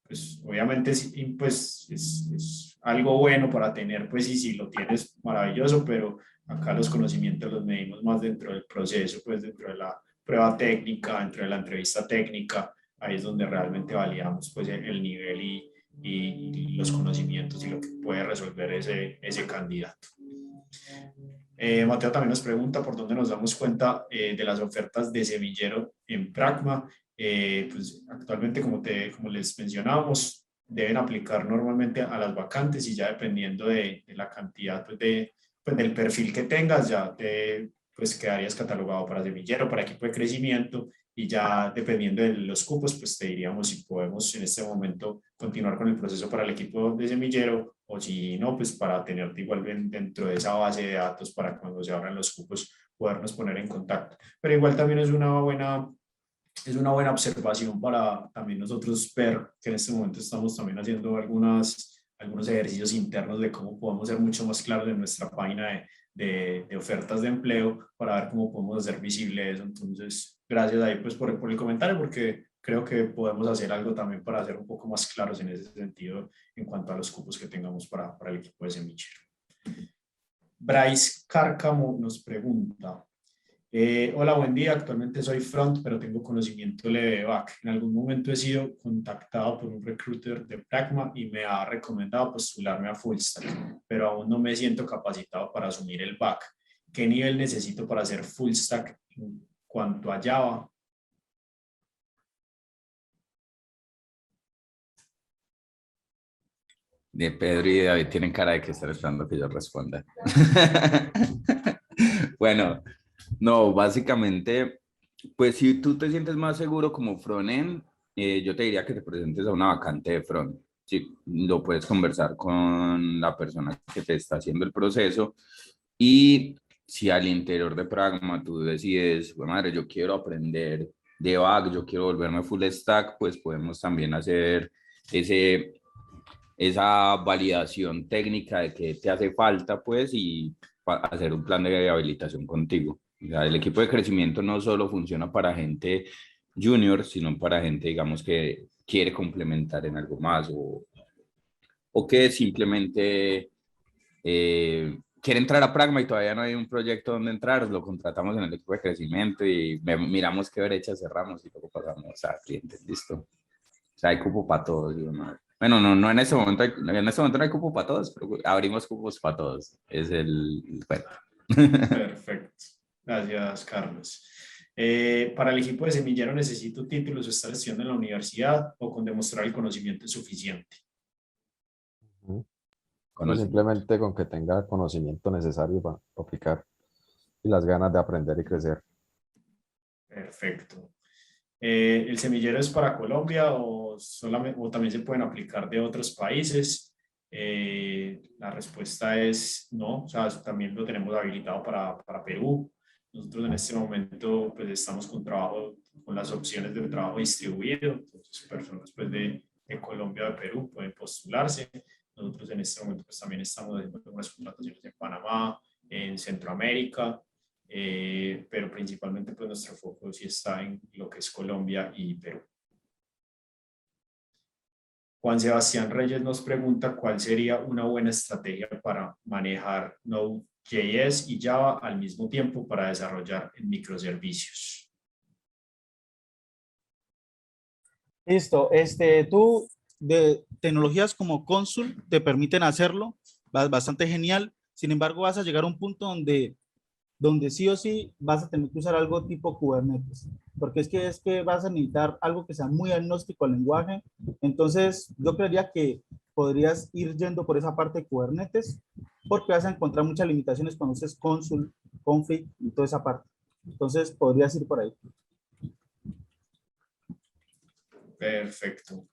pues obviamente sí, pues es algo bueno para tener, pues y si lo tienes maravilloso, pero acá los conocimientos los medimos más dentro del proceso, pues dentro de la prueba técnica, dentro de la entrevista técnica, ahí es donde realmente validamos pues el nivel y los conocimientos y lo que puede resolver ese candidato. Mateo también nos pregunta por dónde nos damos cuenta de las ofertas de semillero en Pragma. Pues actualmente, como les mencionábamos, deben aplicar normalmente a las vacantes y ya dependiendo de la cantidad pues del perfil que tengas, ya te pues quedarías catalogado para semillero, para equipo de crecimiento y ya dependiendo de los cupos, pues te diríamos si podemos en este momento continuar con el proceso para el equipo de semillero o si no, pues para tenerte igual dentro de esa base de datos para cuando se abran los cupos podernos poner en contacto. Pero igual también es una buena observación para también nosotros ver que en este momento estamos también haciendo algunos ejercicios internos de cómo podemos ser mucho más claros en nuestra página de ofertas de empleo para ver cómo podemos hacer visible eso. Entonces, gracias ahí pues por el comentario porque creo que podemos hacer algo también para ser un poco más claros en ese sentido en cuanto a los cupos que tengamos para el equipo de semillero. Bryce Cárcamo nos pregunta, hola, buen día. Actualmente soy front, pero tengo conocimiento leve de back. En algún momento he sido contactado por un recruiter de Pragma y me ha recomendado postularme a full stack, pero aún no me siento capacitado para asumir el back. ¿Qué nivel necesito para hacer full stack en cuanto a Java? De Pedro y David tienen cara de que están esperando que yo responda. Bueno, no, básicamente, pues si tú te sientes más seguro como frontend, yo te diría que te presentes a una vacante de front. Sí, lo puedes conversar con la persona que te está haciendo el proceso y si al interior de Pragma tú decides, bueno, madre, yo quiero aprender de back, yo quiero volverme full stack, pues podemos también hacer esa validación técnica de que te hace falta, pues, y hacer un plan de habilitación contigo. O sea, el equipo de crecimiento no solo funciona para gente junior, sino para gente, digamos, que quiere complementar en algo más o que simplemente quiere entrar a Pragma y todavía no hay un proyecto donde entrar, lo contratamos en el equipo de crecimiento y miramos qué brecha cerramos y luego pasamos a clientes, listo. O sea, hay cupo para todos. Bueno, no en este momento, en este momento no hay cupo para todos, pero abrimos cupos para todos. Es el bueno. Perfecto. Gracias, Carlos. Para el equipo de semillero, ¿necesito títulos o estar estudiando en la universidad o con demostrar el conocimiento es suficiente? No, simplemente con que tenga conocimiento necesario para aplicar y las ganas de aprender y crecer. Perfecto. ¿El semillero es para Colombia o también se pueden aplicar de otros países? La respuesta es no, o sea, también lo tenemos habilitado para Perú. Nosotros en este momento pues estamos con las opciones de trabajo distribuido, entonces personas pues de Colombia o de Perú pueden postularse. Nosotros en este momento pues también estamos haciendo algunas contrataciones en Panamá, en Centroamérica, pero principalmente pues nuestro foco sí está en lo que es Colombia y Perú. Juan Sebastián Reyes nos pregunta cuál sería una buena estrategia para manejar Node.js y Java al mismo tiempo para desarrollar en microservicios. Listo, tú de tecnologías como Consul te permiten hacerlo, bastante genial. Sin embargo, vas a llegar a un punto donde sí o sí vas a tener que usar algo tipo Kubernetes, porque es que vas a necesitar algo que sea muy agnóstico al lenguaje. Entonces, yo creería que podrías ir yendo por esa parte de Kubernetes, porque vas a encontrar muchas limitaciones cuando uses Consul, Config y toda esa parte. Entonces, podrías ir por ahí. Perfecto.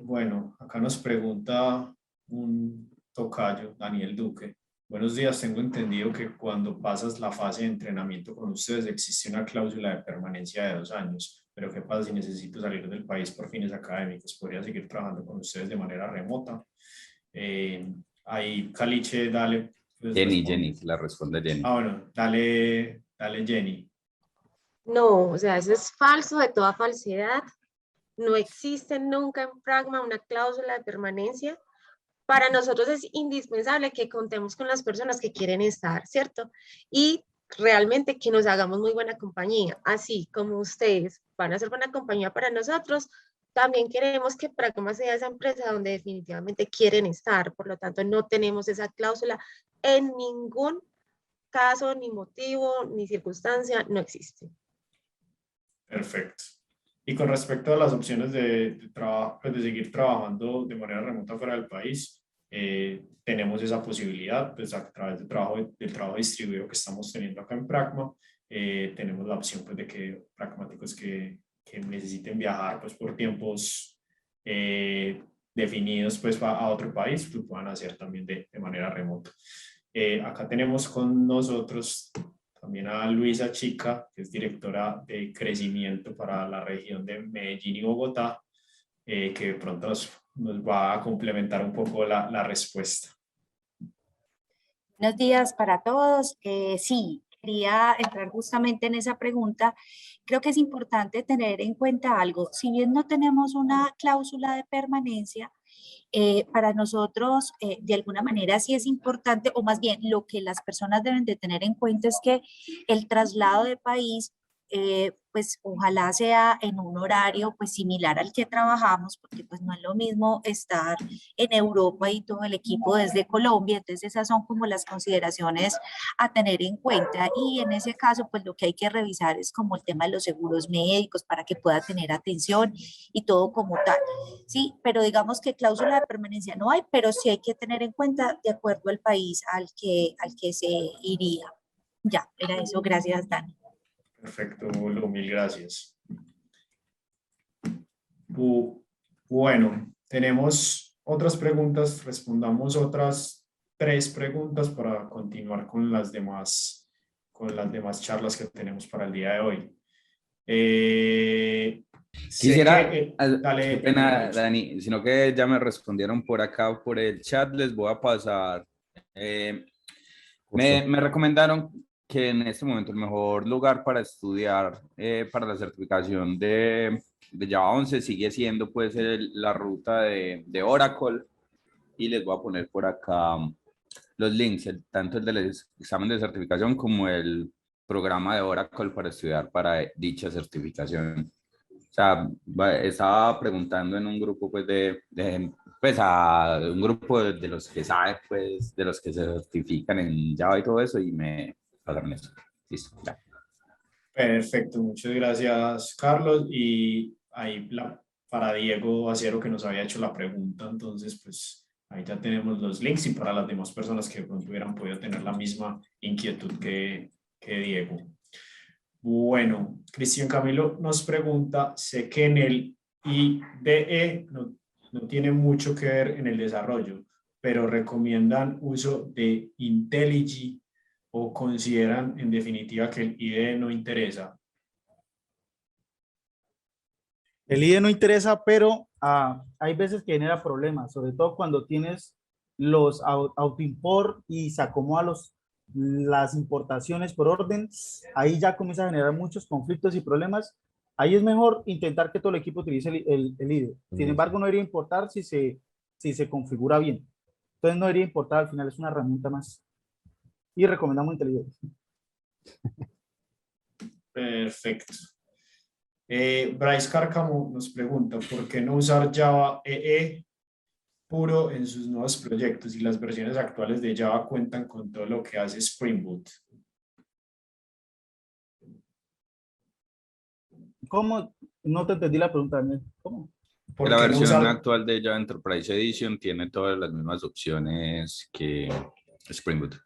Bueno, acá nos pregunta un tocayo, Daniel Duque. Buenos días, tengo entendido que cuando pasas la fase de entrenamiento con ustedes existe una cláusula de permanencia de 2 años, pero ¿qué pasa si necesito salir del país por fines académicos? ¿Podría seguir trabajando con ustedes de manera remota? Ahí, Caliche, dale. Pues, Jenny, la responde Jenny. Bueno, dale, Jenny. No, o sea, eso es falso de toda falsedad. No existe nunca en Pragma una cláusula de permanencia. Para nosotros es indispensable que contemos con las personas que quieren estar, ¿cierto? Y realmente que nos hagamos muy buena compañía. Así como ustedes van a ser buena compañía para nosotros, también queremos que Pragma sea esa empresa donde definitivamente quieren estar. Por lo tanto, no tenemos esa cláusula en ningún caso, ni motivo, ni circunstancia, no existe. Perfecto. Y con respecto a las opciones de trabajo, pues de seguir trabajando de manera remota fuera del país, tenemos esa posibilidad, pues a través del trabajo distribuido que estamos teniendo acá en Pragma, tenemos la opción pues de que pragmáticos que necesiten viajar pues por tiempos definidos pues a otro país, lo puedan hacer también de manera remota. Acá tenemos con nosotros también a Luisa Chica, que es directora de crecimiento para la región de Medellín y Bogotá, que de pronto nos va a complementar un poco la respuesta. Buenos días para todos. Sí, quería entrar justamente en esa pregunta. Creo que es importante tener en cuenta algo. Si bien no tenemos una cláusula de permanencia, para nosotros de alguna manera sí es importante, o más bien lo que las personas deben de tener en cuenta es que el traslado de país pues ojalá sea en un horario pues similar al que trabajamos, porque pues no es lo mismo estar en Europa y todo el equipo desde Colombia. Entonces esas son como las consideraciones a tener en cuenta, y en ese caso pues lo que hay que revisar es como el tema de los seguros médicos para que pueda tener atención y todo como tal. Sí, pero digamos que cláusula de permanencia no hay, pero sí hay que tener en cuenta de acuerdo al país al que se iría. Ya, era eso. Gracias, Dani. Perfecto, Lu, mil gracias. Bueno, tenemos otras preguntas, respondamos otras 3 preguntas para continuar con las demás charlas que tenemos para el día de hoy. Quisiera, dale, qué pena, Lucho. Dani, sino que ya me respondieron por acá, por el chat, les voy a pasar. Me recomendaron que en este momento el mejor lugar para estudiar para la certificación de Java 11 sigue siendo pues la ruta de Oracle, y les voy a poner por acá los links, tanto el del examen de certificación como el programa de Oracle para estudiar para dicha certificación. O sea, estaba preguntando en un grupo pues pues a un grupo de los que saben pues de los que se certifican en Java y todo eso, y me pasaron eso. Listo, ya. Perfecto, muchas gracias, Carlos. Y ahí para Diego Acero, que nos había hecho la pregunta, entonces pues ahí ya tenemos los links, y para las demás personas que de pronto hubieran podido tener la misma inquietud que Diego. Bueno, Cristian Camilo nos pregunta, sé que en el IDE no tiene mucho que ver en el desarrollo, pero ¿recomiendan uso de IntelliJ o consideran en definitiva que el IDE no interesa? El IDE no interesa, pero hay veces que genera problemas, sobre todo cuando tienes los autoimport y se acomoda las importaciones por orden. Ahí ya comienza a generar muchos conflictos y problemas. Ahí es mejor intentar que todo el equipo utilice el IDE. Sin embargo, no debería importar si se configura bien. Entonces no debería importar, al final es una herramienta más. Y recomendamos IntelliJ. Perfecto. Bryce Cárcamo nos pregunta, ¿por qué no usar Java EE puro en sus nuevos proyectos y las versiones actuales de Java cuentan con todo lo que hace Spring Boot? ¿Cómo? No te entendí la pregunta, Daniel. ¿Cómo? ¿Por La qué no versión usar? actual de Java Enterprise Edition tiene todas las mismas opciones que Spring Boot.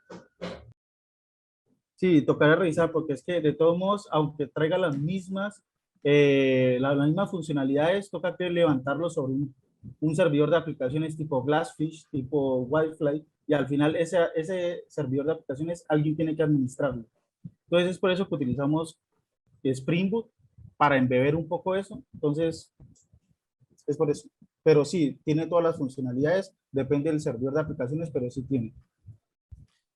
Sí, tocará revisar porque es que de todos modos, aunque traiga las mismas funcionalidades, toca que levantarlo sobre un servidor de aplicaciones tipo Glassfish, tipo Wi-Fi, y al final ese servidor de aplicaciones alguien tiene que administrarlo. Entonces es por eso que utilizamos Spring Boot para embeber un poco eso. Entonces es por eso. Pero sí, tiene todas las funcionalidades, depende del servidor de aplicaciones, pero sí tiene.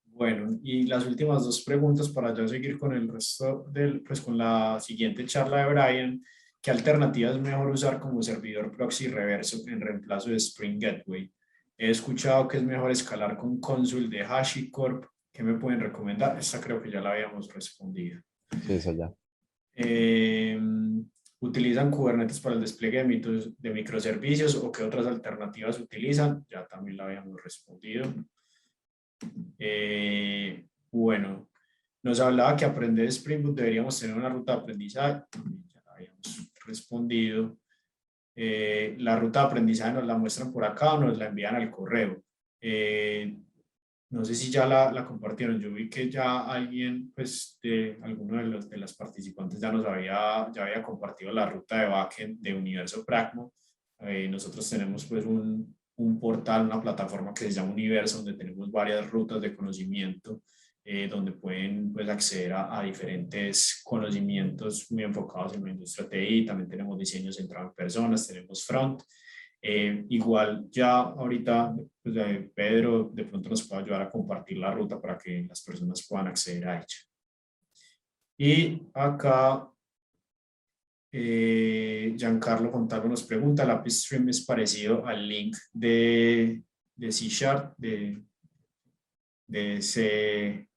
Bueno, y las últimas 2 preguntas para ya seguir con el resto pues con la siguiente charla de Brian. ¿Qué alternativa es mejor usar como servidor proxy reverso en reemplazo de Spring Gateway? He escuchado que es mejor escalar con Consul de HashiCorp. ¿Qué me pueden recomendar? Esta creo que ya la habíamos respondido. Sí, eso ya. ¿Utilizan Kubernetes para el despliegue de microservicios o qué otras alternativas utilizan? Ya también la habíamos respondido. Bueno, nos hablaba que aprender Spring Boot deberíamos tener una ruta de aprendizaje. Ya la habíamos respondido. La ruta de aprendizaje nos la muestran por acá o nos la envían al correo. No sé si ya la compartieron. Yo vi que ya alguien, pues, alguno de las participantes ya había compartido la ruta de backend de Universo Pragma. Nosotros tenemos, pues, un portal, una plataforma que se llama Universo, donde tenemos varias rutas de conocimiento, donde pueden, pues, acceder a diferentes conocimientos muy enfocados en la industria TI. También tenemos diseño centrado en personas, tenemos front. Igual ya ahorita pues, Pedro de pronto nos puede ayudar a compartir la ruta para que las personas puedan acceder a ella. Y acá Giancarlo Fontalvo nos pregunta, ¿el API Stream es parecido al link de C#, de C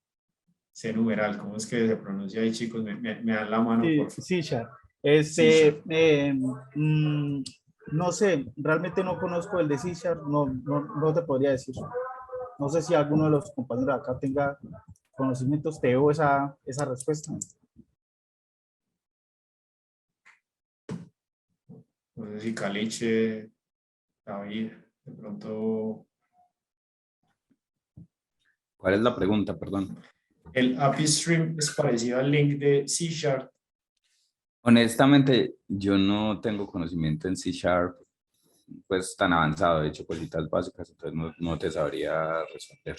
C numeral, ¿cómo es que se pronuncia ahí, chicos? Me dan la mano, Sí, por favor. C Sharp. No sé, realmente no conozco el de C Sharp, no te podría decir. No sé si alguno de los compañeros acá tenga conocimientos, te debo esa respuesta. No sé si Caliche, David, de pronto. ¿Cuál es la pregunta? Perdón. ¿El API Stream es parecido al link de C Sharp? Honestamente, yo no tengo conocimiento en C Sharp, pues tan avanzado, de hecho, cositas básicas, entonces no te sabría responder.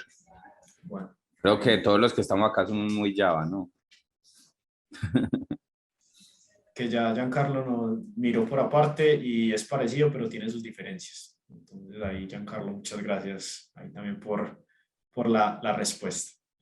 Bueno. Creo que todos los que estamos acá somos muy Java, ¿no? Que ya Giancarlo nos miró por aparte y es parecido, pero tiene sus diferencias. Entonces ahí, Giancarlo, muchas gracias ahí también por la respuesta.